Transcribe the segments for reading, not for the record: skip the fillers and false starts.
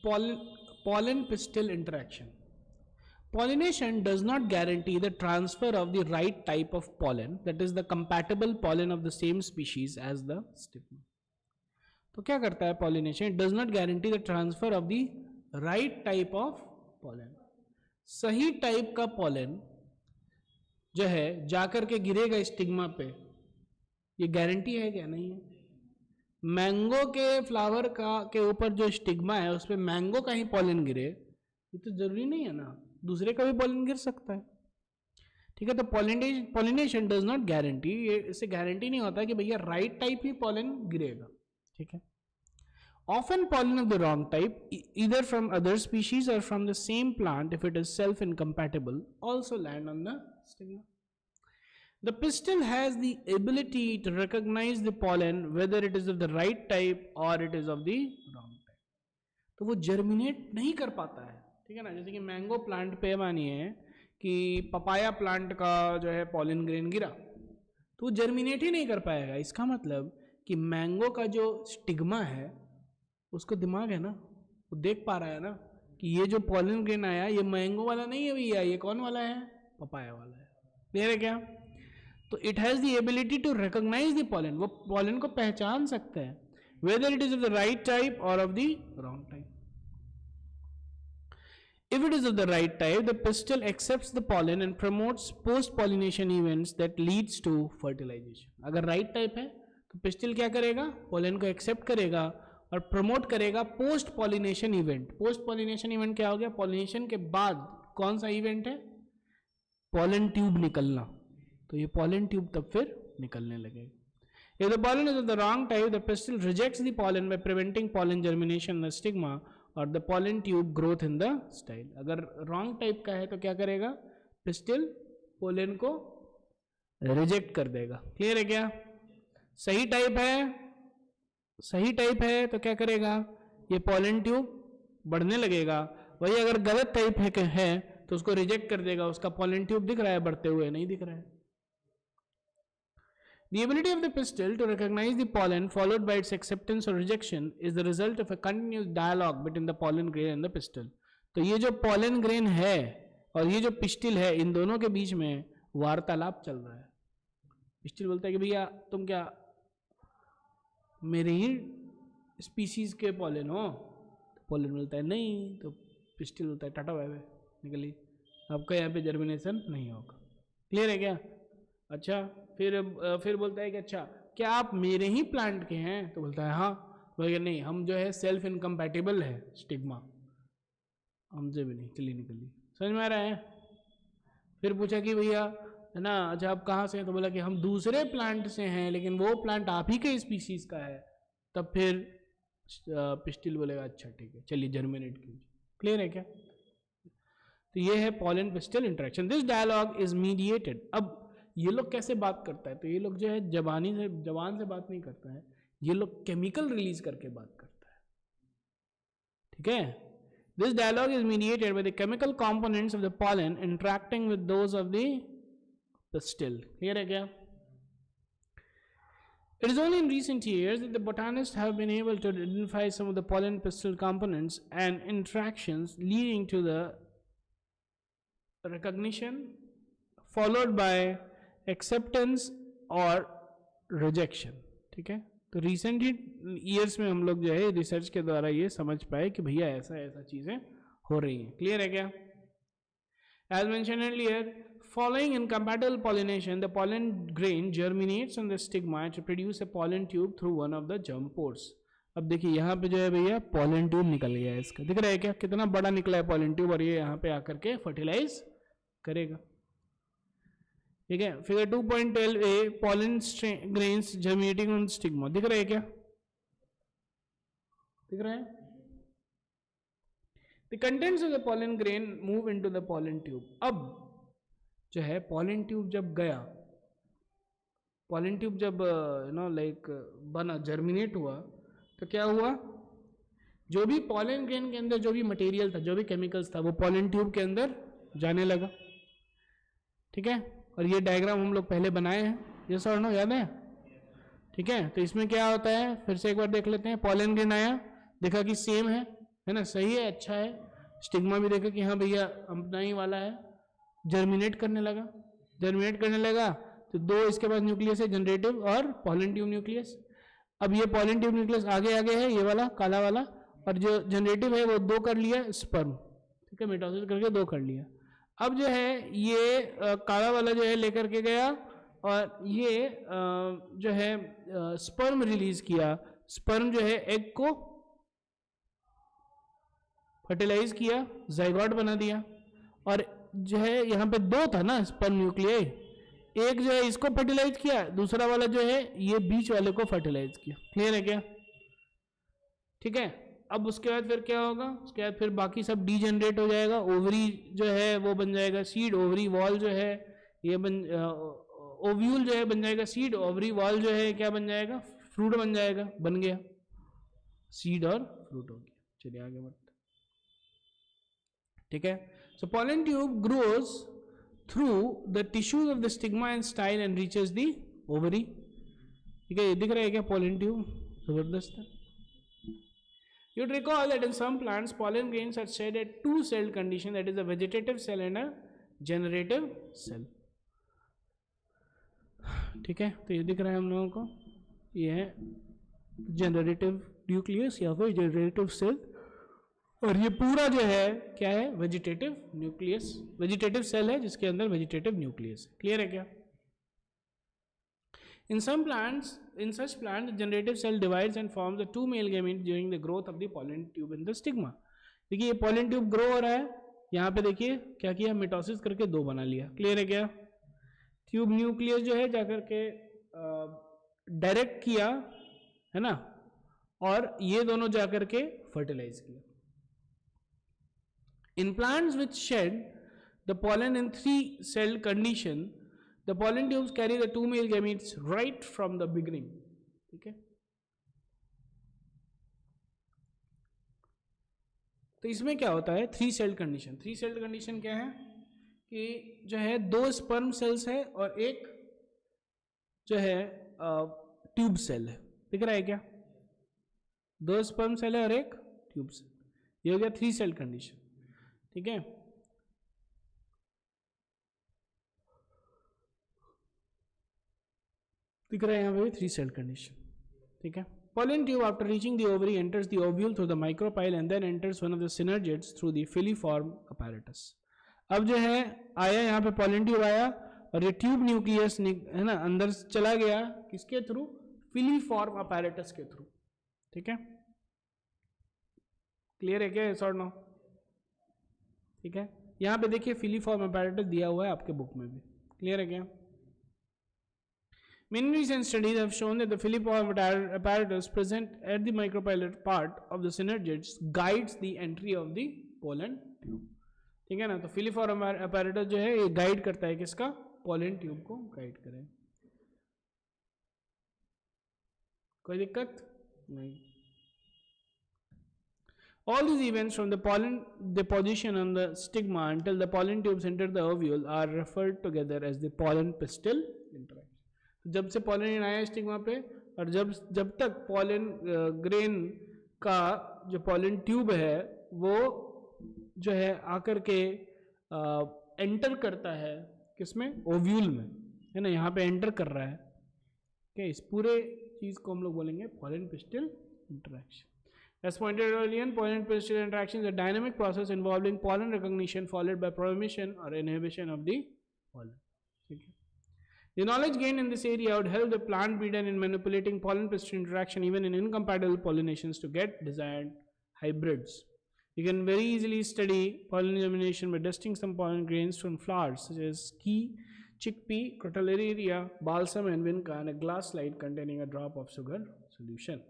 pollen pistil interaction. Pollination does not guarantee the transfer of the right type of pollen, that is the compatible pollen of the same species as the stigma. तो क्या करता है pollination? It does not guarantee the transfer of the right type of pollen. सही type का pollen जो है जाकर के गिरेगा स्टिग्मा पे, ये गारंटी है क्या? नहीं है। मैंगो के फ्लावर का के ऊपर जो स्टिग्मा है उस पर मैंगो का ही पॉलन गिरे, ये तो जरूरी नहीं है ना, दूसरे का भी पॉलन गिर सकता है। ठीक है, तो पॉलिनेशन डज नॉट गारंटी, इससे गारंटी नहीं होता कि भैया राइट टाइप ही पॉलन गिरेगा। ठीक है, often pollen of the wrong type, either from other species or from the same plant, if it is self incompatible, also land on the stigma. The pistil has the ability to recognize the pollen whether it is of the right type or it is of the wrong type. तो वो germinate नहीं कर पाता है। ठीक है ना, जैसे कि मैंगो प्लांट पे मानिए कि पपाया प्लांट का जो है पॉलन ग्रेन गिरा तो वो जर्मिनेट ही नहीं कर पाएगा। इसका मतलब कि मैंगो का जो स्टिग्मा है उसको दिमाग है ना, वो देख पा रहा है ना कि ये जो पॉलन ग्रेन आया ये मैंगो वाला नहीं है भैया, ये कौन वाला है? पपाया वाला है। क्लियर है क्या? तो it has the ability to recognise the pollen, वो पॉलन को पहचान सकते हैं whether it is of the right type or of the wrong type. If it is of the right type, the pistil accepts the pollen and promotes post-pollination events that leads to fertilization. अगर right type है तो pistil क्या करेगा? pollen को accept करेगा और promote करेगा post pollination event. post pollination event क्या हो गया? pollination के बाद कौन सा event है? pollen tube निकलना, तो ये pollen tube तब फिर निकलने लगेगा। If the pollen is of the wrong type, the pistil rejects the pollen by preventing pollen germination in the stigma or the pollen tube growth in the style. अगर wrong type का है तो क्या करेगा? pistil pollen को reject कर देगा। Clear है क्या? सही टाइप है, सही टाइप है तो क्या करेगा? ये pollen tube बढ़ने लगेगा। वही अगर गलत टाइप है तो उसको रिजेक्ट कर देगा, उसका pollen tube दिख रहा है बढ़ते हुए, नहीं दिख रहा है। The ability of the pistil to recognize the pollen followed by its acceptance or rejection is the result of a continuous dialogue between the pollen grain and the pistil. तो ये जो pollen grain है और ये जो pistil है, इन दोनों के बीच में वार्तालाप चल रहा है। pistil बोलता है कि भैया तुम क्या मेरे ही स्पीसीज के pollen हो? pollen बोलता है नहीं, तो pistil बोलता है टाटा बाय बाय निकली, आपका यहाँ पे जर्मिनेशन नहीं होगा। क्लियर है क्या? अच्छा, फिर बोलता है कि अच्छा क्या आप मेरे ही प्लांट के हैं? तो बोलता है हाँ। बोलेगा नहीं, हम जो है सेल्फ इनकम्पैटिबल है स्टिग्मा, हमसे भी नहीं, चलिए निकलिए। समझ में आ रहा है? फिर पूछा कि भैया है ना, अच्छा आप कहाँ से हैं? तो बोला कि हम दूसरे प्लांट से हैं लेकिन वो प्लांट आप ही के स्पीसीज का है। तब फिर पिस्टिल बोलेगा अच्छा ठीक है चलिए जर्मिनेट कीजिए। क्लियर है क्या? तो ये है pollen pistil interaction. This dialogue is mediated. अब ये लोग कैसे बात करता है? तो ये लोग जो है जबान से बात नहीं करता है, ये लोग केमिकल रिलीज करके बात करता है। ठीक है, this dialogue is mediated by the chemical components of the pollen interacting with those of the pistil. Clear है क्या? It is only in recent years that the botanists have been able to identify some of the pollen pistil components and interactions leading to the recognition followed by acceptance और rejection. ठीक है, तो recently years में हम लोग जो है research के द्वारा ये समझ पाए कि भैया ऐसा ऐसा चीजें हो रही हैं। क्लियर है क्या? As mention earlier, following incompatible pollination the pollen grain germinates on the stigma to produce a pollen tube through one of the germ pores. अब देखिए यहाँ पे जो है भैया पॉलन ट्यूब निकल गया है, इसका दिख रहा है क्या कितना बड़ा निकला है पॉलन ट्यूब, और ये यहाँ पे आकर के फर्टिलाइज करेगा। ठीक है, figure 2.12 A pollen grains germinating on stigma, दिख रहा है क्या? दिख रहा है? The contents of the pollen grain move into the pollen tube. अब जो है पॉलन ट्यूब जब गया, पॉलन ट्यूब जब लाइक बना जर्मिनेट हुआ तो क्या हुआ? जो भी पॉलन ग्रेन के अंदर जो भी मटेरियल था, जो भी केमिकल्स था, वो पॉलन ट्यूब के अंदर जाने लगा। ठीक है, और ये डायग्राम हम लोग पहले बनाए हैं, ये सर नो याद है? ठीक है, तो इसमें क्या होता है फिर से एक बार देख लेते हैं। पॉलन ग्रेन आया, देखा कि सेम है, है ना, सही है, अच्छा है। स्टिग्मा भी देखा कि हाँ भैया अपना ही वाला है, जर्मिनेट करने लगा, जर्मिनेट करने लगा तो दो इसके पास न्यूक्लियस है, जनरेटिव और पॉलन ट्यूब न्यूक्लियस। अब ये पॉलन ट्यूब न्यूक्लियस आगे आगे है, ये वाला काला वाला, और जो जनरेटिव है वो दो कर लिया स्पर्म, ठीक है, मिटोसिस करके दो कर लिया। अब जो है ये काला वाला जो है लेकर के गया और ये जो है स्पर्म रिलीज किया, स्पर्म जो है एग को फर्टिलाइज किया, जाइगोट बना दिया, और जो है यहाँ पे दो था ना स्पर्म न्यूक्लियस, एक जो है इसको फर्टिलाइज किया, दूसरा वाला जो है ये बीच वाले को फर्टिलाइज किया। क्लियर है क्या? ठीक है। अब उसके बाद फिर क्या होगा, उसके बाद फिर बाकी सब डीजनरेट हो जाएगा, ओवरी जो है वो बन जाएगा सीड, ओवरी वॉल जो है ये ओव्यूल जो है बन जाएगा सीड, ओवरी वॉल जो है क्या बन जाएगा, फ्रूट बन जाएगा, बन गया सीड और फ्रूट हो गया। चलिए आगे बढ़ते, ठीक है। So pollen tube grows through the tissues of the stigma and style and reaches the ovary. ठीक है, ये दिख रहा है क्या पॉलन ट्यूब? जबरदस्त है। You'd recall that in some plants, pollen grains are shed at two-celled condition, that is a vegetative cell and a generative cell. ठीक है, तो ये दिख रहा है हम लोगों को, ये है जनरेटिव न्यूक्लियस या फिर जनरेटिव सेल, और ये पूरा जो है क्या है, वेजिटेटिव न्यूक्लियस, वेजिटेटिव सेल है जिसके अंदर वेजिटेटिव न्यूक्लियस है। क्लियर है क्या? In some plants, in such plants, the generative cell divides and forms the two male gametes during the growth of the pollen tube in the stigma. देखिए ये pollen tube grow हो रहा है, यहाँ पे देखिए क्या किया, मिटोसिस करके दो बना लिया। क्लियर है क्या? ट्यूब न्यूक्लियस जो है जाकर के डायरेक्ट किया, है ना, और ये दोनों जाकर के फर्टिलाइज किया। In plants which shed the pollen in three-celled condition, the pollen tubes carry the two male gametes right from the beginning. ठीक है, तो इसमें क्या होता है, three celled condition. Three celled condition क्या है कि जो है दो स्पर्म सेल्स है और एक जो है ट्यूब सेल है। दिख रहा है क्या? दो स्पर्म सेल है और एक ट्यूब सेल, ये हो गया थ्री सेल्ड कंडीशन। ठीक है, दिख रहा है यहाँ पे थ्री सेल कंडीशन। ठीक है, pollen tube after reaching the ovary enters the ovule through the micropyle and then enters one of the synergids through the filiform apparatus. अब जो है आया यहाँ पे pollen tube आया और ये ट्यूब न्यूक्लियस है ना अंदर चला गया, किसके थ्रू? फिलीफॉर्म apparatus के थ्रू। ठीक है, क्लियर है क्या? Sort no. ठीक है, यहाँ पे देखिए फिलीफॉर्म apparatus दिया हुआ है आपके बुक में भी। क्लियर है क्या? Many recent studies have shown that the filiform apparatus present at the micropyle part of the synergids guides the entry of the pollen tube. ठीक है ना, तो filiform apparatus जो है ये गाइड करता है किसका? pollen tube को गाइड करे। कोई दिक्कत नहीं। All these events from the pollen deposition on the stigma until the pollen tubes enter the ovule are referred together as the pollen pistil interaction. जब से पॉलन आया स्टिग्मा पे और जब तक पॉलन ग्रेन का जो पॉलन ट्यूब है वो जो है आकर के एंटर करता है किसमें? ओव्यूल में, है ना, यहाँ पे एंटर कर रहा है। क्या इस पूरे चीज को हम लोग बोलेंगे pollen pistil interaction. As pointed earlier, pollen pistil interaction is a dynamic process involving pollen recognition followed by formation or inhibition of the pollen. ठीक है, the knowledge gained in this area would help the plant breeder in manipulating pollen pistil interaction even in incompatible pollinations to get desired hybrids. You can very easily study pollen germination by dusting some pollen grains from flowers such as key, chickpea, crotalaria, balsam and vinca in a glass slide containing a drop of sugar solution.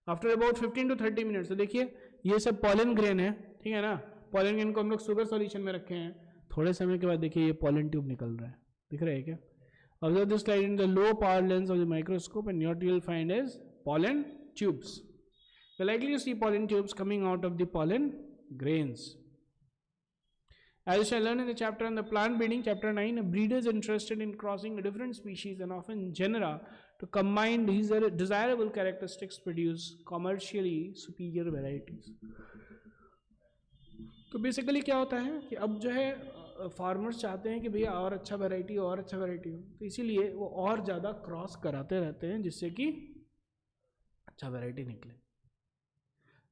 After about 15 to 30 minutes, तो देखिए ये सब pollen grain है, ठीक है ना, pollen grain को हम लोग sugar solution में रखे हैं। थोड़े समय के बाद देखिए ये pollen tube निकल रहा है, दिख रहा है क्या? Observe this slide in the low power lens of the microscope and what you will find is pollen tubes. You're likely to see pollen tubes coming out of the pollen grains. As you shall learn in the chapter on the plant breeding, chapter 9, a breeder is interested in crossing different species and often genera to combine these desirable characteristics produce commercially superior varieties. तो basically क्या होता है कि अब जो है farmers चाहते हैं कि भैया और अच्छा वैरायटी हो, और अच्छा वैरायटी हो, तो इसीलिए वो और ज़्यादा क्रॉस कराते रहते हैं जिससे कि अच्छा वैरायटी निकले.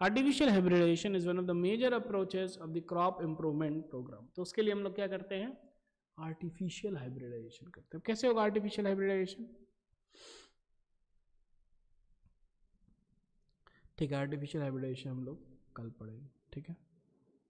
Artificial hybridisation is one of the major approaches of the crop improvement programme. तो उसके लिए हम लोग क्या करते हैं, आर्टिफिशियल हाइब्रिडाइजेशन करते हैं. कैसे होगा आर्टिफिशियल हाइब्रिडाइजेशन? ठीक है, आर्टिफिशियल हाइब्रिडाइजेशन हम लोग कल पढ़ेंगे. ठीक है.